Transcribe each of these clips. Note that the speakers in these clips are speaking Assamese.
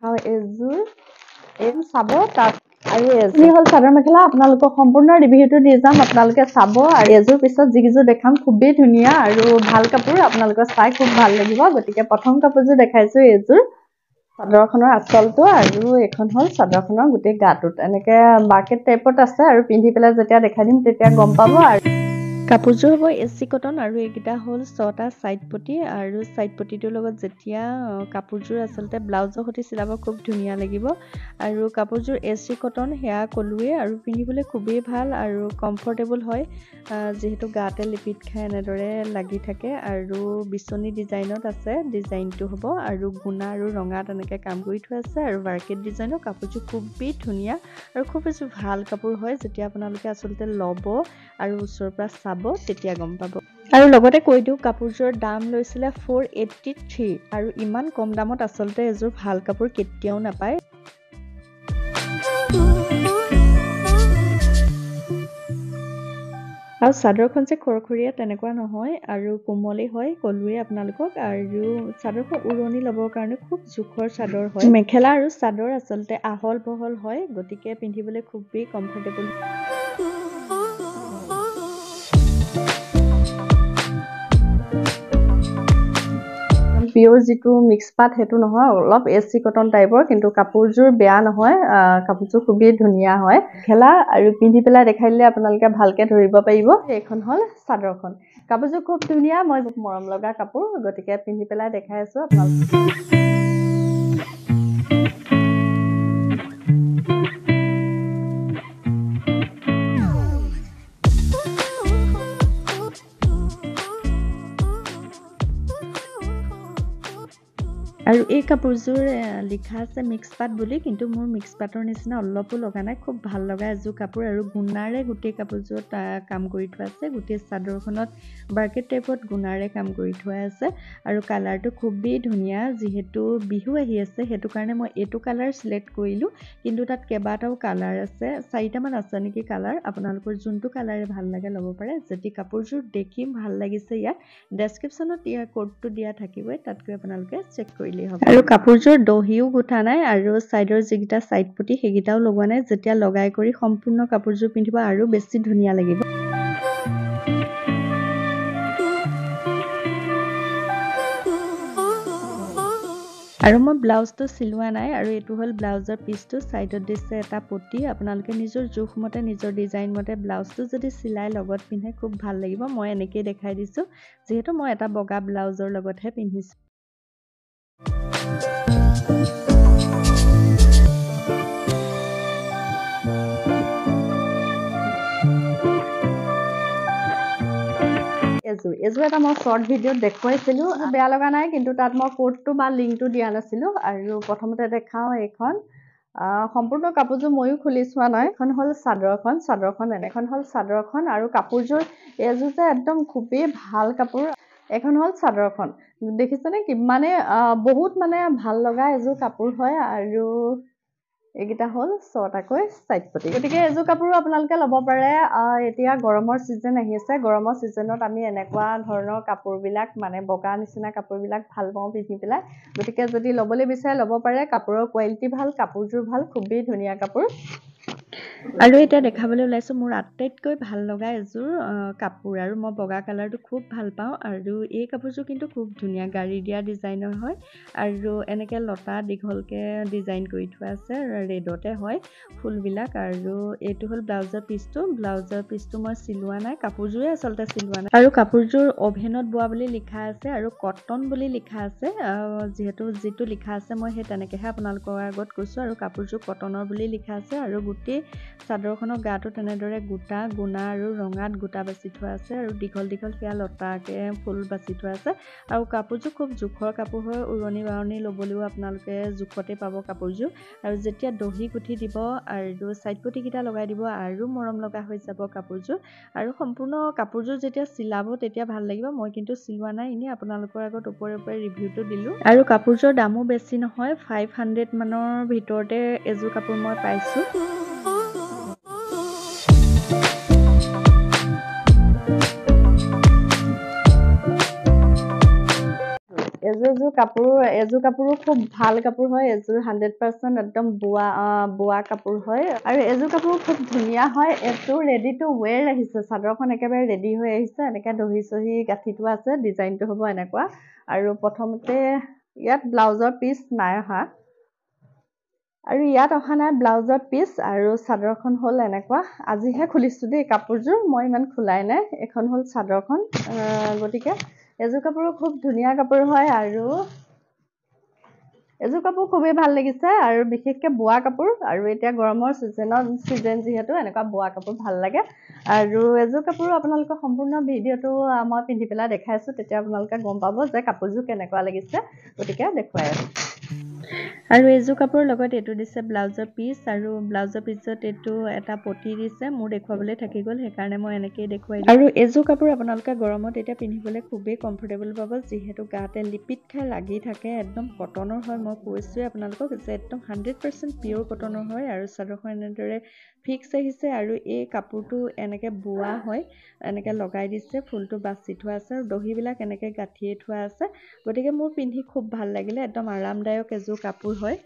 এযোৰ এই চাব তাত আৰু এযোৰ হল চাদৰ মেখেলা আপোনালোকক সম্পূৰ্ণ ৰিভিউটো দি যাম আপোনালোকে চাব আৰু এযোৰ পিছত যিকিযোৰ দেখাম খুবেই ধুনীয়া আৰু ভাল কাপোৰ আপোনালোকে চাই খুব ভাল লাগিব গতিকে প্ৰথম কাপোৰযোৰ দেখাইছো এযোৰ চাদৰখনৰ আঁচলটো আৰু এখন হল চাদৰখনৰ গোটেই গাটোত এনেকে মাৰ্কেট টাইপত আছে আৰু পিন্ধি পেলাই যেতিয়া দেখাই দিম তেতিয়া গম পাব আৰু কাপোৰযোৰ হ'ব এচি কটন আৰু এইকেইটা হ'ল 6টা সাইড পটি আৰু সাইড পটিটোৰ লগত যেতিয়া কাপোৰযোৰ আচলতে ব্লাউজৰ সৈতে চিলাব খুব ধুনীয়া লাগিব আৰু কাপোৰযোৰ এচি কটন হেয়া কলুৱে আৰু পিন্ধিবলৈ খুবেই ভাল আৰু কমফৰ্টেবল হয় যেহেতু গাতে লিপিত খাই এনেদৰে লাগি থাকে আৰু বিচনী ডিজাইনত আছে ডিজাইনটো হ'ব আৰু গুণা আৰু ৰঙা তেনেকৈ কাম কৰি থোৱা আছে আৰু মাৰ্কেট ডিজাইনৰ কাপোৰযোৰ খুবেই ধুনীয়া আৰু খুব বেছি ভাল কাপোৰ হয় যেতিয়া আপোনালোকে আচলতে ল'ব আৰু ওচৰৰ পৰা চাব তেতিয়া গম পাব আৰু লগতে কৈ দিওঁ কাপোৰযোৰৰ দাম লৈছিলে 483 আৰু ইমান কম দামত আচলতে এযোৰ ভাল কাপোৰ কেতিয়াও নাপায় আৰু চাদৰখন যে খৰখৰীয়া তেনেকুৱা নহয় আৰু কোমলেই হয় কলুৱে আপোনালোকক আৰু চাদৰখন উৰণি ল'বৰ কাৰণে খুব জোখৰ চাদৰ হয় মেখেলা আৰু চাদৰ আচলতে আহল বহল হয় গতিকে পিন্ধিবলৈ খুবেই কমফৰ্টেবল পিওৰ যিটো মিক্স পাট সেইটো নহয় অলপ এচি কটন টাইপৰ কিন্তু কাপোৰযোৰ বেয়া নহয় কাপোৰযোৰ খুবেই ধুনীয়া হয় খেলা আৰু পিন্ধি পেলাই দেখাই দিলে আপোনালোকে ভালকে ধৰিব পাৰিব এইখন হল চাদৰখন কাপোৰযোৰ খুব ধুনীয়া মই মৰম লগা কাপোৰ গতিকে পিন্ধি পেলাই দেখাই আছো আপোনালোকে আৰু এই কাপোৰযোৰ লিখা আছে মিক্স পাট বুলি কিন্তু মোৰ মিক্স পাটৰ নিচিনা অলপো লগা নাই খুব ভাল লগা এযোৰ কাপোৰ আৰু গুণাৰে গোটেই কাপোৰযোৰত কাম কৰি থোৱা আছে গোটেই চাদৰখনত মাৰ্কেট টাইপত গুণাৰে কাম কৰি থোৱা আছে আৰু কালাৰটো খুবেই ধুনীয়া যিহেতু বিহু আহি আছে সেইটো কাৰণে মই এইটো কালাৰ সিলেক্ট কৰিলো কিন্তু তাত কেইবাটাও কালাৰ আছে 4টামান আছে নেকি কালাৰ আপোনালোকৰ যোনটো কালাৰে ভাল লাগে ল'ব পাৰে যদি কাপোৰযোৰ দেখি ভাল লাগিছে ইয়াত ডেসক্ৰিপচনত ইয়াৰ কোডটো দিয়া থাকিবই তাত গৈ আপোনালোকে চেক কৰি আৰু কাপোৰযোৰ দহিও গুঠা নাই আৰু সাইডৰ যিকেইটা সাইড পটি সেইকেইটাও লগোৱা নাই যেতিয়া লগাই কৰি সম্পূৰ্ণ কাপোৰযোৰ পিন্ধিব আৰু বেছি ধুনীয়া লাগিব আৰু মই ব্লাউজটো চিলোৱা নাই আৰু এটো হল ব্লাউজৰ পিছটো সাইডত দিছে এটা পটি আপোনালোকে নিজৰ জোখ মতে নিজৰ ডিজাইন মতে ব্লাউজটো যদি চিলাই লগত পিন্ধে খুব ভাল লাগিব মই এনেকৈ দেখাই দিছো যেহেতু মই এটা বগা ব্লাউজৰ লগতহে পিন্ধিছো এযোৰ এটা মই শৰ্ট ভিডিঅ'ত দেখুৱাইছিলো বেয়া লগা নাই কিন্তু তাত মই কোডটো বা লিংকটো দিয়া নাছিলো আৰু প্ৰথমতে দেখাও এইখন সম্পূৰ্ণ কাপোৰযোৰ ময়ো খুলি চোৱা নাই এখন হল চাদৰখন এনেখন হল চাদৰখন আৰু কাপোৰযোৰ এযোৰ যে একদম খুবেই ভাল কাপোৰ এখন হল চাদৰখন দেখিছেনে কিমানে বহুত মানে ভাল লগা এযোৰ কাপোৰ হয় আৰু এইকেইটা হল 6টাকৈ সাইড পটি গতিকে এযোৰ কাপোৰ আপোনালোকে ল'ব পাৰে এতিয়া গৰমৰ সিজন আহি আছে গৰমৰ সিজনত আমি এনেকুৱা ধৰণৰ কাপোৰবিলাক মানে বগা নিচিনা কাপোৰবিলাক ভাল পাওঁ পিন্ধি পেলাই গতিকে যদি ল'বলৈ বিচাৰে ল'ব পাৰে কাপোৰৰ কোৱালিটি ভাল কাপোৰযোৰ ভাল খুবেই ধুনীয়া কাপোৰ আৰু এটা দেখাবলৈ ওলাইছো মোৰ আটাইতকৈ ভাল লগা এযোৰ কাপোৰ আৰু মই বগা কালাৰটো খুব ভাল পাওঁ আৰু এই কাপোৰযোৰ কিন্তু খুব ধুনীয়া গাড়ী দিয়া ডিজাইনৰ হয় আৰু এনেকে লতা দীঘলকে ডিজাইন কৰি থোৱা আছে ৰেডতে হয় ফুলবিলাক আৰু এইটো হল ব্লাউজৰ পিছটো মই চিলোৱা নাই কাপোৰযোৰে আচলতে চিলোৱা নাই আৰু কাপোৰযোৰ অভেনত বোৱা বুলি লিখা আছে আৰু কটন বুলি লিখা আছে যেহেতু যেটো লিখা আছে মই সেই তেনেকেহে আপোনালোকৰ আগত কৈছো আৰু কাপোৰযোৰ কটনৰ বুলি লিখা আছে আৰু গোটেই চাদৰখনৰ গাটো তেনেদৰে গোটা গুণা আৰু ৰঙাত গোটা বাছি থোৱা আছে আৰু দীঘল দীঘল সেয়া লতাকে ফুল বাছি থোৱা আছে আৰু কাপোৰযোৰ খুব জোখৰ কাপোৰ হয় উৰণি বাৰণি ল'বলৈও আপোনালোকে জোখতে পাব কাপোৰযোৰ আৰু যেতিয়া দহি গুঠি দিব আৰু সাইড পটি কেইটা লগাই দিব আৰু মৰম লগা হৈ যাব কাপোৰযোৰ আৰু সম্পূৰ্ণ কাপোৰযোৰ যেতিয়া চিলাব তেতিয়া ভাল লাগিব মই কিন্তু চিলোৱা নাই এনে আপোনালোকৰ আগত ওপৰে ওপৰে ৰিভিউটো দিলো আৰু কাপোৰযোৰ দামো বেছি নহয় 500 মানৰ ভিতৰতে এযোৰ কাপোৰ মই পাইছো এযোৰ এযোৰ কাপোৰো খুব ভাল কাপোৰ হয় এযোৰ 100% একদম বোৱা কাপোৰ হয় আৰু এযোৰ কাপোৰ খুব ধুনীয়া হয় এযোৰ ৰেডি টু ওৱেৰ আহিছে চাদৰখন একেবাৰে ৰেডি হৈ আহিছে এনেকৈ দহি চহি গাঁঠিটো আছে ডিজাইনটো হ'ব এনেকুৱা আৰু প্ৰথমতে ইয়াত ব্লাউজৰ পিচ নাই অহা আৰু ইয়াত অহা নাই ব্লাউজৰ পিচ আৰু চাদৰখন হ'ল এনেকুৱা আজিহে খুলিছোঁ দেই কাপোৰযোৰ মই ইমান খোলাই নাই এখন হ'ল চাদৰখন গতিকে এযোৰ কাপোৰো খুব ধুনীয়া কাপোৰ হয় আৰু এযোৰ কাপোৰ খুবেই ভাল লাগিছে আৰু বিশেষকৈ বোৱা কাপোৰ আৰু এতিয়া গৰমৰ ছিজন যিহেতু এনেকুৱা বোৱা কাপোৰ ভাল লাগে আৰু এযোৰ কাপোৰ আপোনালোকৰ সম্পূৰ্ণ ভিডিঅ'টো মই পিন্ধি পেলাই দেখাইছোঁ তেতিয়া আপোনালোকে গম পাব যে কাপোৰযোৰ কেনেকুৱা লাগিছে গতিকে দেখুৱাই আছোঁ আৰু এযোৰ কাপোৰৰ লগত এইটো দিছে ব্লাউজৰ পিচ আৰু ব্লাউজৰ পিচত এইটো এটা পটি দিছে মোৰ দেখুৱাবলৈ থাকি গ'ল সেইকাৰণে মই এনেকেই দেখুৱাই দিওঁ আৰু এযোৰ কাপোৰ আপোনালোকে গৰমত এতিয়া পিন্ধিবলৈ খুবেই কমফৰ্টেবল পাব যিহেতু গাতে লিপিত খাই লাগি থাকে একদম কটনৰ হয় মই কৈছোঁৱে আপোনালোকক যে একদম 100% পিয়'ৰ কটনৰ হয় আৰু চাদৰখন এনেদৰে ফিক্স আহিছে আৰু এই কাপোৰটো এনেকৈ বোৱা হয় এনেকৈ লগাই দিছে ফুলটো বাচি থোৱা আছে আৰু দহিবিলাক এনেকৈ গাঁঠিয়ে থোৱা আছে গতিকে মোৰ পিন্ধি খুব ভাল লাগিলে একদম আৰামদায়ক এযোৰ কাপোৰ হয়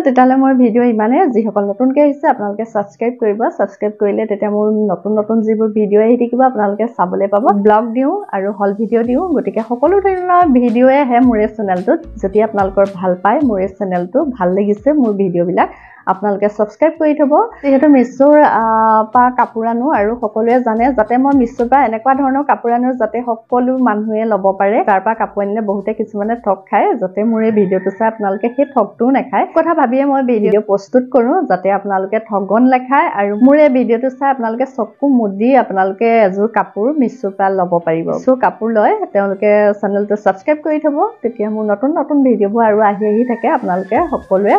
তেতিয়াহ'লে মই ভিডিঅ' ইমানে যিসকল নতুনকৈ আহিছে আপোনালোকে ছাবস্ক্ৰাইব কৰিব ছাবস্ক্ৰাইব কৰিলে তেতিয়া মোৰ নতুন যিবোৰ ভিডিঅ' আহি থাকিব আপোনালোকে চাবলৈ পাব ব্লগ দিওঁ আৰু হল ভিডিঅ' দিওঁ গতিকে সকলো ধৰণৰ ভিডিঅ'য়ে আহে মোৰ এই চেনেলটোত যদি আপোনালোকৰ ভাল পায় মোৰ এই চেনেলটো ভাল লাগিছে মোৰ ভিডিঅ'বিলাক আপোনালোকে ছাবস্ক্ৰাইব কৰি থব যিহেতু মিছোৰ পৰা কাপোৰ আনো আৰু সকলোৱে জানে যাতে মই মিছোৰ পৰা এনেকুৱা ধৰণৰ কাপোৰ আনো যাতে সকলো মানুহে ল'ব পাৰে তাৰ পৰা কাপোৰ আনিলে বহুতে কিছুমানে ঠগ খায় যাতে মোৰ এই ভিডিঅ'টো চাই আপোনালোকে সেই ঠগটোও নাখায় কথা ভাবিয়ে মই ভিডিঅ' প্ৰস্তুত কৰোঁ যাতে আপোনালোকে ঠগন নাখায় আৰু মোৰ এই ভিডিঅ'টো চাই আপোনালোকে চকু মুদি আপোনালোকে এযোৰ কাপোৰ মিছোৰ পৰা ল'ব পাৰিব মিছোৰ কাপোৰ লয় তেওঁলোকে চেনেলটো ছাবস্ক্ৰাইব কৰি থব তেতিয়া মোৰ নতুন ভিডিঅ'বোৰ আৰু আহি থাকে আপোনালোকে সকলোৱে